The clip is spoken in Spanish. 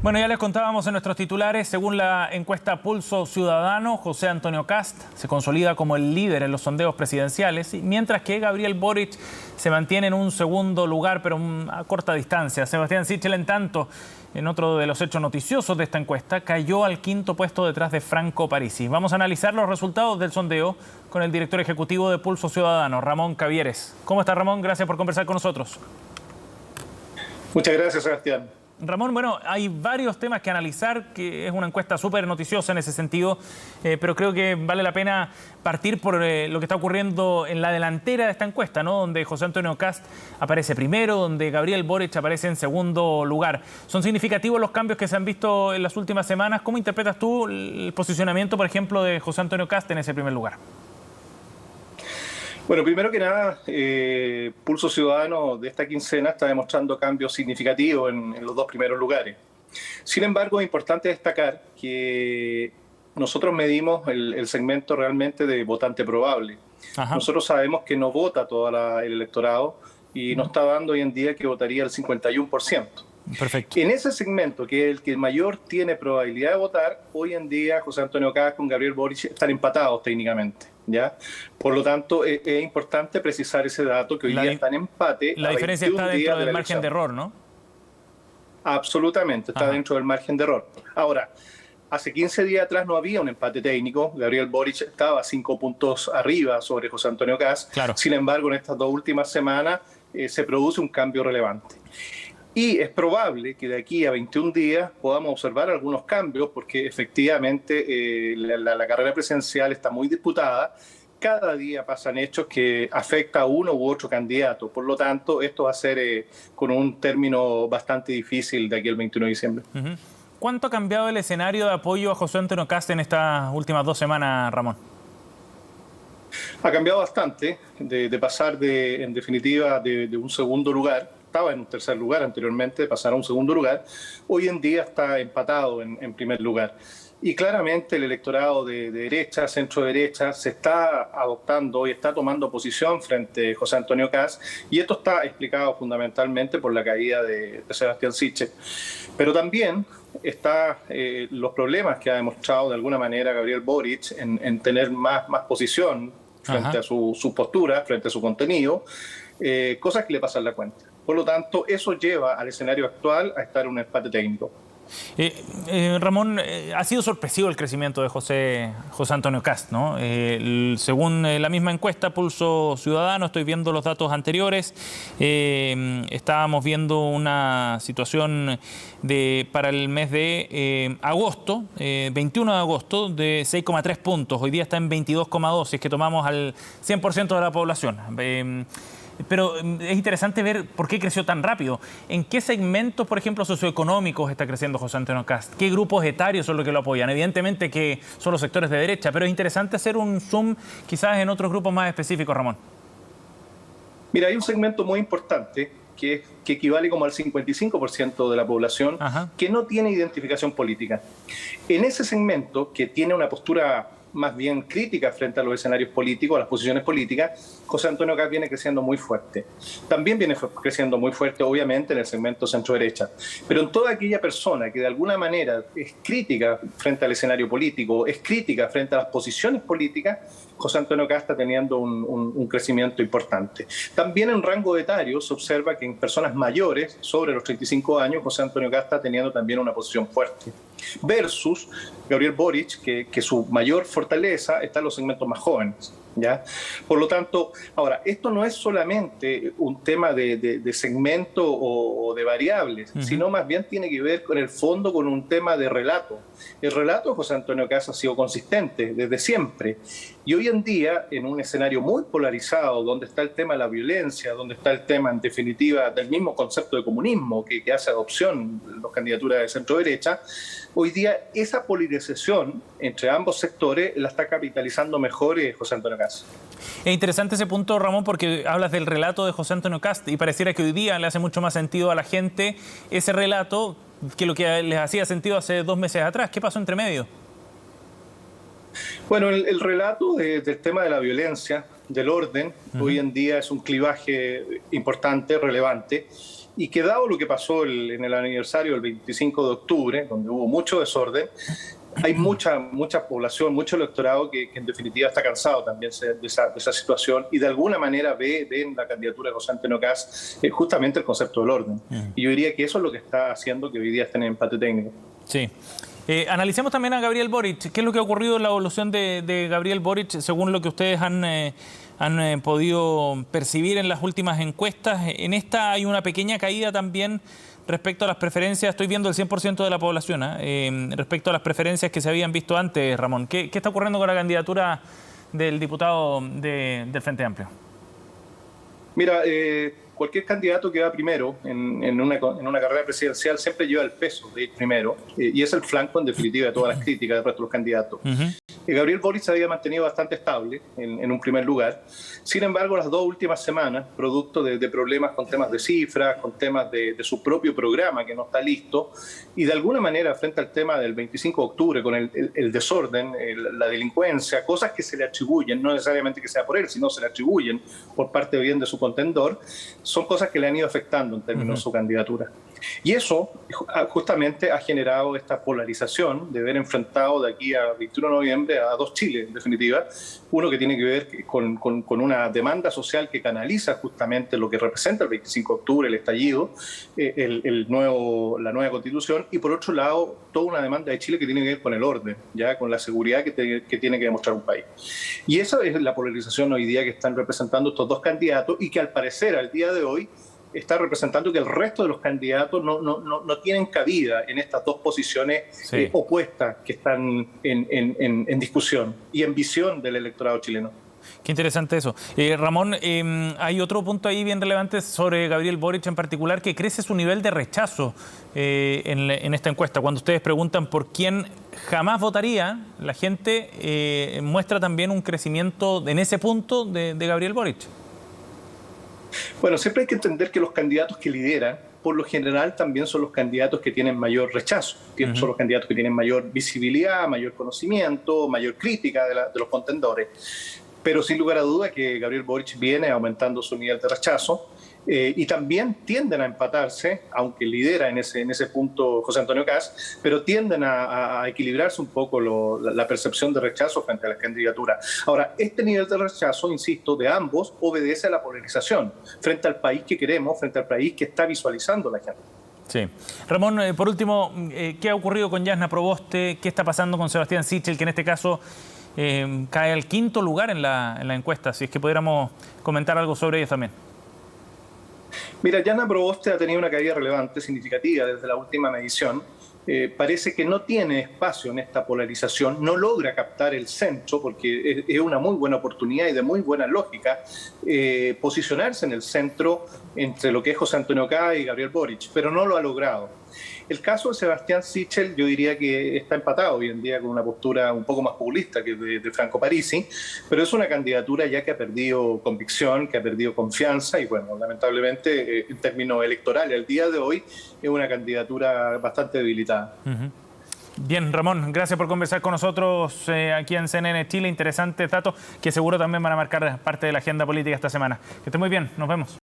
Bueno, ya les contábamos en nuestros titulares, según la encuesta Pulso Ciudadano, José Antonio Kast se consolida como el líder en los sondeos presidenciales, mientras que Gabriel Boric se mantiene en un segundo lugar, pero a corta distancia. Sebastián Sichel, en tanto, en otro de los hechos noticiosos de esta encuesta, cayó al quinto puesto detrás de Franco Parisi. Vamos a analizar los resultados del sondeo con el director ejecutivo de Pulso Ciudadano, Ramón Cavieres. ¿Cómo está, Ramón? Gracias por conversar con nosotros. Muchas gracias, Sebastián. Ramón, bueno, hay varios temas que analizar, que es una encuesta súper noticiosa en ese sentido, pero creo que vale la pena partir por lo que está ocurriendo en la delantera de esta encuesta, ¿no? Donde José Antonio Kast aparece primero, donde Gabriel Boric aparece en segundo lugar. ¿Son significativos los cambios que se han visto en las últimas semanas? ¿Cómo interpretas tú el posicionamiento, por ejemplo, de José Antonio Kast en ese primer lugar? Bueno, primero que nada, Pulso Ciudadano de esta quincena está demostrando cambios significativos en los dos primeros lugares. Sin embargo, es importante destacar que nosotros medimos el segmento realmente de votante probable. Ajá. Nosotros sabemos que no vota todo el electorado y nos está dando hoy en día que votaría el 51%. Perfecto. En ese segmento, que es el que mayor tiene probabilidad de votar, hoy en día José Antonio Kast con Gabriel Boric están empatados técnicamente, ¿ya? Por lo tanto, es importante precisar ese dato, que hoy día está en empate. La diferencia está dentro del margen de error, ¿no? Absolutamente, está dentro del margen de error. Ahora, hace 15 días atrás no había un empate técnico. Gabriel Boric estaba 5 puntos arriba sobre José Antonio Kast. Claro. Sin embargo, en estas dos últimas semanas se produce un cambio relevante. Y es probable que de aquí a 21 días podamos observar algunos cambios, porque efectivamente la carrera presidencial está muy disputada. Cada día pasan hechos que afectan a uno u otro candidato. Por lo tanto, esto va a ser con un término bastante difícil de aquí al 21 de diciembre. ¿Cuánto ha cambiado el escenario de apoyo a José Antonio Kast en estas últimas 2 semanas, Ramón? Ha cambiado bastante, de pasar en definitiva de un segundo lugar. Estaba en un tercer lugar anteriormente, pasar a un segundo lugar. Hoy en día está empatado en primer lugar. Y claramente el electorado de derecha, centro-derecha, se está adoptando y está tomando posición frente a José Antonio Kast. Y esto está explicado fundamentalmente por la caída de Sebastián Sichel. Pero también está los problemas que ha demostrado de alguna manera Gabriel Boric en tener más posición frente a su postura, frente a su contenido, cosas que le pasan la cuenta. Por lo tanto, eso lleva al escenario actual a estar en un empate técnico. Ramón, ha sido sorpresivo el crecimiento de José Antonio Kast, ¿no? Según la misma encuesta Pulso Ciudadano, estoy viendo los datos anteriores, estábamos viendo una situación para el mes de agosto, 21 de agosto, de 6,3 puntos. Hoy día está en 22,2, si es que tomamos al 100% de la población. Pero es interesante ver por qué creció tan rápido. ¿En qué segmentos, por ejemplo, socioeconómicos está creciendo José Antonio Kast? ¿Qué grupos etarios son los que lo apoyan? Evidentemente que son los sectores de derecha, pero es interesante hacer un zoom quizás en otros grupos más específicos, Ramón. Mira, hay un segmento muy importante que equivale como al 55% de la población que no tiene identificación política. En ese segmento, que tiene una postura más bien crítica frente a los escenarios políticos, a las posiciones políticas, José Antonio Kast viene creciendo muy fuerte. También viene creciendo muy fuerte, obviamente, en el segmento centro-derecha. Pero en toda aquella persona que de alguna manera es crítica frente al escenario político, es crítica frente a las posiciones políticas, José Antonio Kast está teniendo un crecimiento importante. También en rango etario se observa que en personas mayores, sobre los 35 años, José Antonio Kast está teniendo también una posición fuerte. Versus Gabriel Boric, que su mayor fortaleza está en los segmentos más jóvenes, ¿ya? Por lo tanto, ahora, esto no es solamente un tema de segmento o de variables, sino más bien tiene que ver con el fondo, con un tema de relato. El relato de José Antonio Kast ha sido consistente desde siempre. Y hoy en día, en un escenario muy polarizado, donde está el tema de la violencia, donde está el tema, en definitiva, del mismo concepto de comunismo que hace adopción las candidaturas de centro-derecha, hoy día esa polarización entre ambos sectores la está capitalizando mejor José Antonio Kast. Es interesante ese punto, Ramón, porque hablas del relato de José Antonio Kast y pareciera que hoy día le hace mucho más sentido a la gente ese relato que lo que les hacía sentido hace 2 meses atrás. ¿Qué pasó entre medio? Bueno, el relato del tema de la violencia, del orden, hoy en día es un clivaje importante, relevante, y que dado lo que pasó en el aniversario del 25 de octubre, donde hubo mucho desorden, hay mucha población, mucho electorado que en definitiva está cansado también de esa situación y de alguna manera ve en la candidatura de José Antonio Kast justamente el concepto del orden. Y yo diría que eso es lo que está haciendo que hoy día estén en empate técnico. Sí. Analicemos también a Gabriel Boric. ¿Qué es lo que ha ocurrido en la evolución de Gabriel Boric según lo que ustedes han podido percibir en las últimas encuestas? En esta hay una pequeña caída también respecto a las preferencias. Estoy viendo el 100% de la población, respecto a las preferencias que se habían visto antes, Ramón. ¿Qué está ocurriendo con la candidatura del diputado del Frente Amplio? Mira, cualquier candidato que va primero en una carrera presidencial siempre lleva el peso de ir primero, y es el flanco, en definitiva, de todas las críticas del resto de los candidatos. Gabriel Boric se había mantenido bastante estable en un primer lugar. Sin embargo, las 2 últimas semanas, producto de problemas con temas de cifras, con temas de su propio programa que no está listo, y de alguna manera frente al tema del 25 de octubre, con el desorden, la delincuencia, cosas que se le atribuyen, no necesariamente que sea por él, sino se le atribuyen por parte bien de su contendor, son cosas que le han ido afectando en términos de su candidatura. Y eso justamente ha generado esta polarización de ver enfrentado de aquí a 21 de noviembre a 2 Chiles, en definitiva. Uno que tiene que ver con una demanda social que canaliza justamente lo que representa el 25 de octubre, el estallido, la nueva constitución, y por otro lado, toda una demanda de Chile que tiene que ver con el orden, ya con la seguridad que tiene que demostrar un país. Y esa es la polarización hoy día que están representando estos 2 candidatos y que al parecer al día de hoy está representando que el resto de los candidatos no tienen cabida en estas 2 posiciones opuestas que están en discusión y en visión del electorado chileno. Qué interesante eso. Ramón, hay otro punto ahí bien relevante sobre Gabriel Boric en particular, que crece su nivel de rechazo en esta encuesta. Cuando ustedes preguntan por quién jamás votaría, la gente muestra también un crecimiento en ese punto de Gabriel Boric. Bueno, siempre hay que entender que los candidatos que lideran, por lo general, también son los candidatos que tienen mayor rechazo, son los candidatos que tienen mayor visibilidad, mayor conocimiento, mayor crítica de los contendores. Pero sin lugar a duda que Gabriel Boric viene aumentando su nivel de rechazo, y también tienden a empatarse, aunque lidera en ese punto José Antonio Kast, pero tienden a equilibrarse un poco la percepción de rechazo frente a la candidatura. Ahora, este nivel de rechazo, insisto, de ambos obedece a la polarización frente al país que queremos, frente al país que está visualizando la gente. Sí. Ramón, por último, ¿qué ha ocurrido con Jasna Proboste? ¿Qué está pasando con Sebastián Sichel, que en este caso cae al 5.º lugar en la encuesta? Si es que pudiéramos comentar algo sobre ellos también. Mira, Jasna Proboste ha tenido una caída relevante, significativa desde la última medición. Parece que no tiene espacio en esta polarización, no logra captar el centro, porque es una muy buena oportunidad y de muy buena lógica posicionarse en el centro entre lo que es José Antonio Kast y Gabriel Boric, pero no lo ha logrado. El caso de Sebastián Sichel yo diría que está empatado hoy en día con una postura un poco más populista que de Franco Parisi, pero es una candidatura ya que ha perdido convicción, que ha perdido confianza y bueno, lamentablemente en términos electorales al día de hoy es una candidatura bastante debilitada. Bien, Ramón, gracias por conversar con nosotros aquí en CNN Chile. Interesantes datos que seguro también van a marcar parte de la agenda política esta semana. Que esté muy bien, nos vemos.